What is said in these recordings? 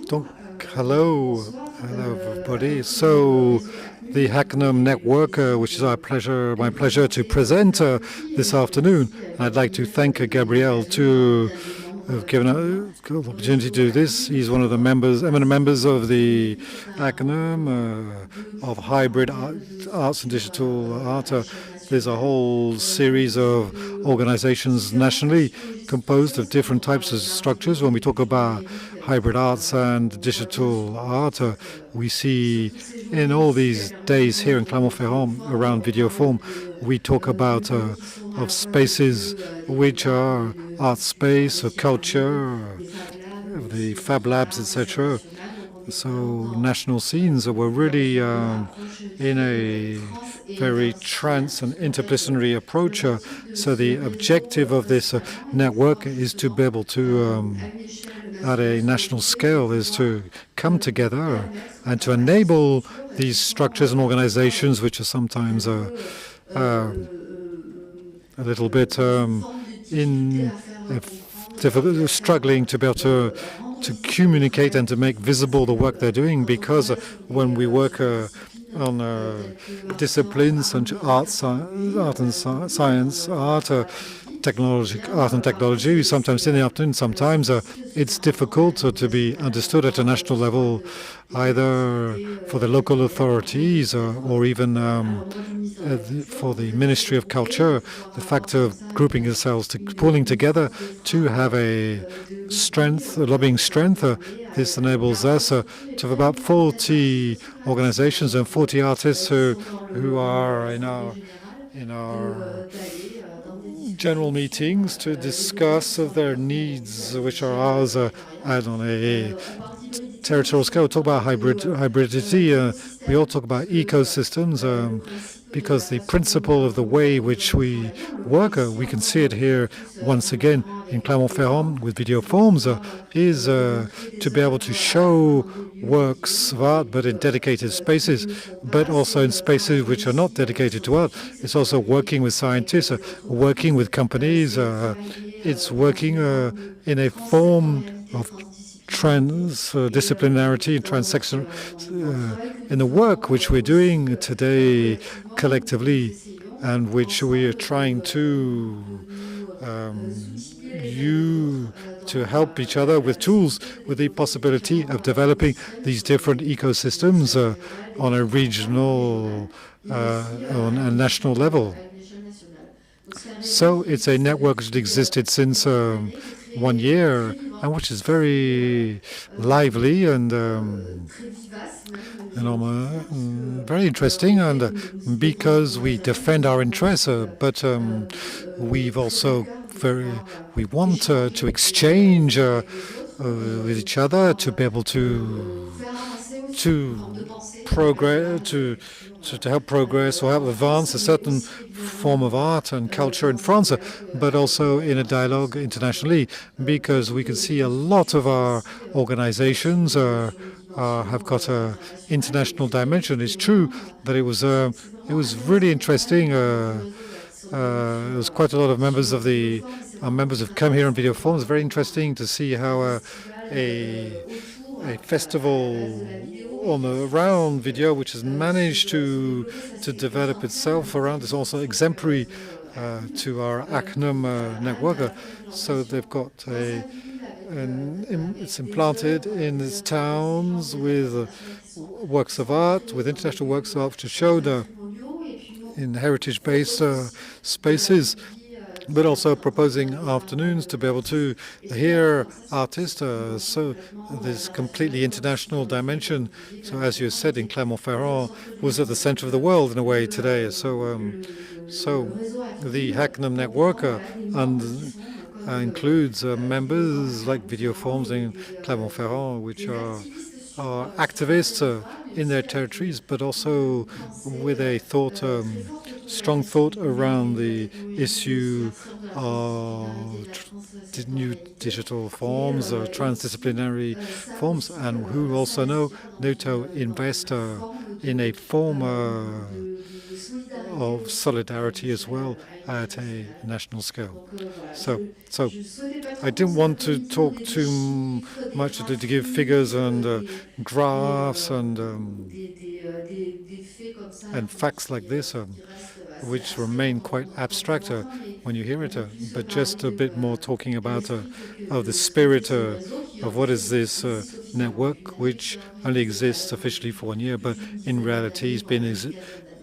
Donc, hello, everybody. So, the HACNUM Network, which is my pleasure to present this afternoon. I'd like to thank Gabriel to have given the opportunity to do this. He's one of the eminent members of the HACNUM, of hybrid arts and digital art. There's a whole series of organizations nationally composed of different types of structures. When we talk about hybrid arts and digital art, we see in all these days here in Clermont-Ferrand around VIDEOFORMES, we talk about of spaces which are art space, culture, the Fab Labs, etc. So national scenes were really in a very trans and interdisciplinary approach. So the objective of this network is to be able to, at a national scale, is to come together and to enable these structures and organizations, which are sometimes a little bit struggling to be able to communicate and to make visible the work they're doing, because when we work on disciplines such as art and science, art and technology, sometimes in the afternoon, sometimes it's difficult to be understood at a national level, either for the local authorities or even for the Ministry of Culture. The fact of grouping ourselves, pulling together to have a lobbying strength, this enables us to have about 40 organizations and 40 artists who are in our general meetings to discuss their needs, which are ours, and on a territorial scale. We talk about hybridity. We all talk about ecosystems, because the principle of the way which we work, we can see it here once again in Clermont-Ferrand with VIDEOFORMES, is to be able to show works of art, but in dedicated spaces, but also in spaces which are not dedicated to art. It's also working with scientists, working with companies. It's working in a form of transdisciplinarity and transection in the work which we're doing today collectively, and which we are trying to help each other with tools, with the possibility of developing these different ecosystems on a regional, on a national level. So it's a network which existed since 1 year, and which is very lively and very interesting, and because we defend our interests, but we've also we want to exchange with each other, to be able to progress, to help progress or help advance a certain form of art and culture in France, but also in a dialogue internationally, because we can see a lot of our organizations have got an international dimension. It's true that it was really interesting. There's quite a lot of members of members have come here on VIDEOFORMES. Very interesting to see how a festival around video, which has managed to develop itself around, is also exemplary to our HACNUM network. So they've got it's implanted in its towns with works of art, with international works of art, which are showed in heritage-based spaces, but also proposing afternoons to be able to hear artists. So this completely international dimension. So as you said, in Clermont-Ferrand was at the center of the world in a way today. So the HACNUM network includes members like VIDEOFORMES in Clermont-Ferrand, which are activists in their territories, but also with a strong thought around the issue of new digital forms, transdisciplinary forms, and who also know to invest in a form of solidarity as well at a national scale. So I didn't want to talk too much to give figures and graphs and facts like this, which remain quite abstract when you hear it, but just a bit more talking about the spirit of what is this network, which only exists officially for 1 year, but in reality has been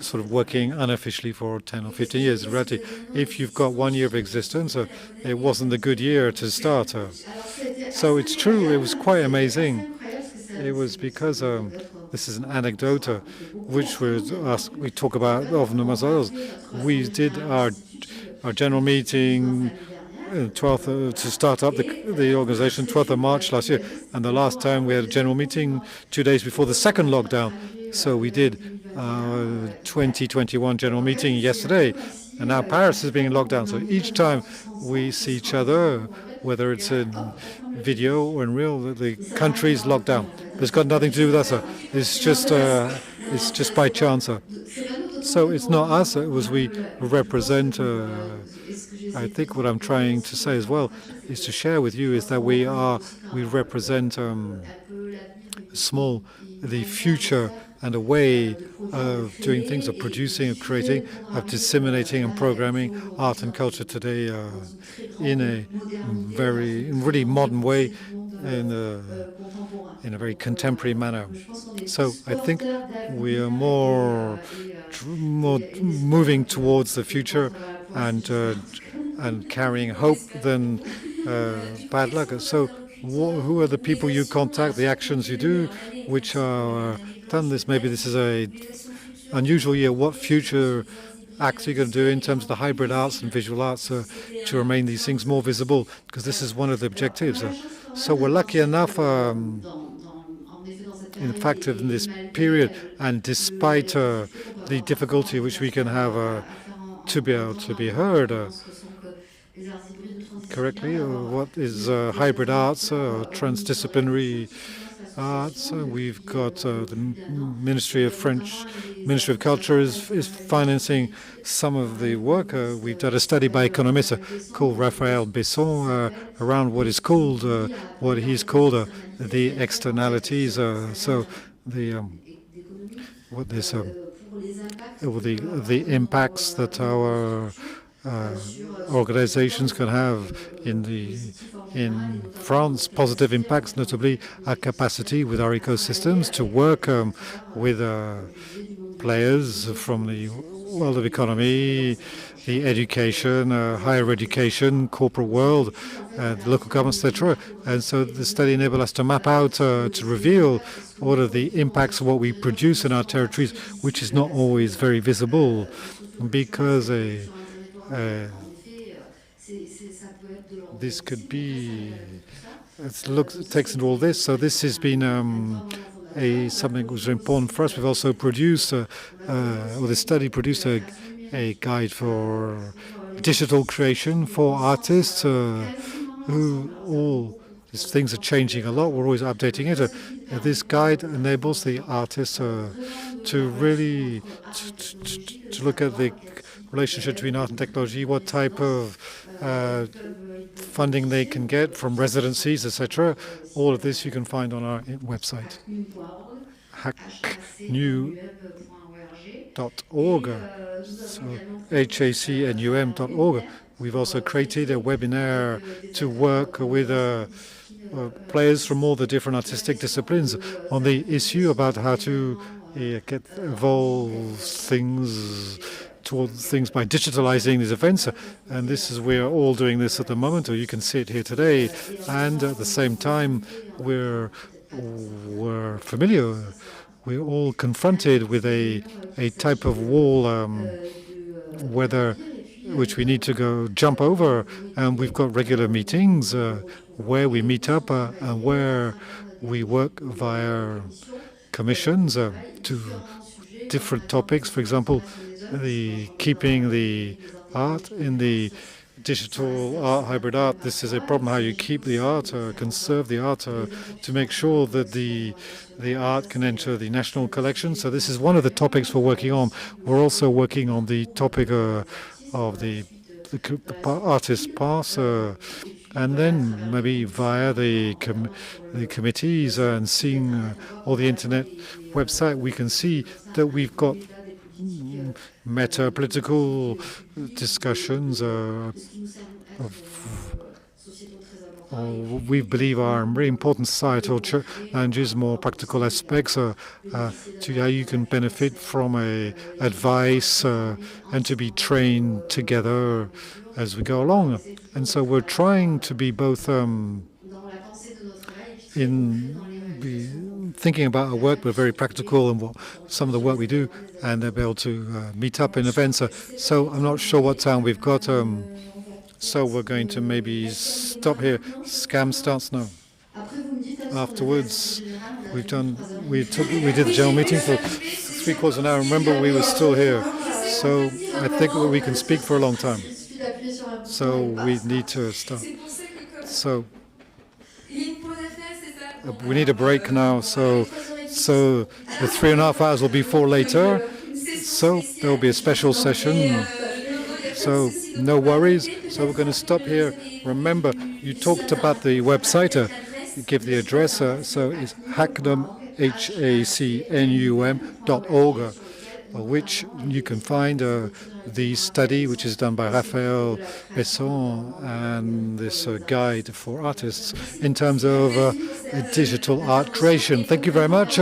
sort of working unofficially for 10 or 15 years. In reality, if you've got 1 year of existence, it wasn't a good year to start. So it's true, it was quite amazing. It was because this is an anecdote, which we talk about often as others. We did our general meeting 12th to start up the organization 12th of March last year, and the last time we had a general meeting 2 days before the second lockdown. So we did 2021 general meeting yesterday, and now Paris is being locked down. So each time we see each other, whether it's in video or in real, the country's locked down. But it's got nothing to do with us. It's just by chance. So it's not us. It was we represent. I think what I'm trying to say as well is to share with you is that we represent the future and a way of doing things, of producing, of creating, of disseminating and programming art and culture today in a really modern way, in a very contemporary manner. So I think we are more moving towards the future and carrying hope than bad luck. So who are the people you contact, the actions you do, which are done this? Maybe this is a unusual year. What future acts are you going to do in terms of the hybrid arts and visual arts to remain these things more visible? Because this is one of the objectives. So we're lucky enough, in fact, in this period, and despite the difficulty which we can have to be able to be heard correctly, what is hybrid arts, transdisciplinary arts. We've got the Ministry of Culture is financing some of the work. We've done a study by economists called Raphael Besson around what he's called the externalities. So the impacts that our organizations can have in France, positive impacts, notably our capacity with our ecosystems to work with players from the world of economy, the education, higher education, corporate world, the local governments, etc. And so the study enabled us to map out, to reveal what are the impacts of what we produce in our territories, which is not always very visible, because this could be, it takes into all this. So this has been something that was important for us. We've also produced, the study produced a guide for digital creation for artists who these things are changing a lot. We're always updating it. This guide enables the artists to really to look at the relationship between art and technology, what type of funding they can get from residencies, etc. All of this you can find on our website, HACNUM.org. So HACNUM.org. We've also created a webinar to work with players from all the different artistic disciplines on the issue about how to evolve things towards things by digitalizing these events. And this is, we're all doing this at the moment, or you can see it here today. And at the same time, we're familiar. We're all confronted with a type of wall, which we need to jump over. And we've got regular meetings where we meet up and where we work via commissions to different topics. For example, keeping the art in the digital art, hybrid art. This is a problem, how you keep the art, conserve the art, to make sure that the art can enter the national collection. So this is one of the topics we're working on. We're also working on the topic of the artist pass, and then maybe via the committees and seeing all the internet website, we can see that we've got meta-political discussions we believe are very important societal challenges, more practical aspects to how you can benefit from advice and to be trained together as we go along. And so we're trying to be both thinking about our work, but very practical and what some of the work we do, and they'll be able to meet up in events. So I'm not sure what time we've got. So we're going to maybe stop here. Scam starts now. Afterwards, we did the general meeting for 3/4 an hour. Remember, we were still here. So I think that we can speak for a long time. So we need to start. So we need a break now. So the 3.5 hours will be for later. So there will be a special session. So no worries. So we're going to stop here. Remember, you talked about the website. You give the address. So it's HACNUM, HACNUM.org, which you can find the study, which is done by Raphael Besson, and this guide for artists in terms of digital art creation. Thank you very much.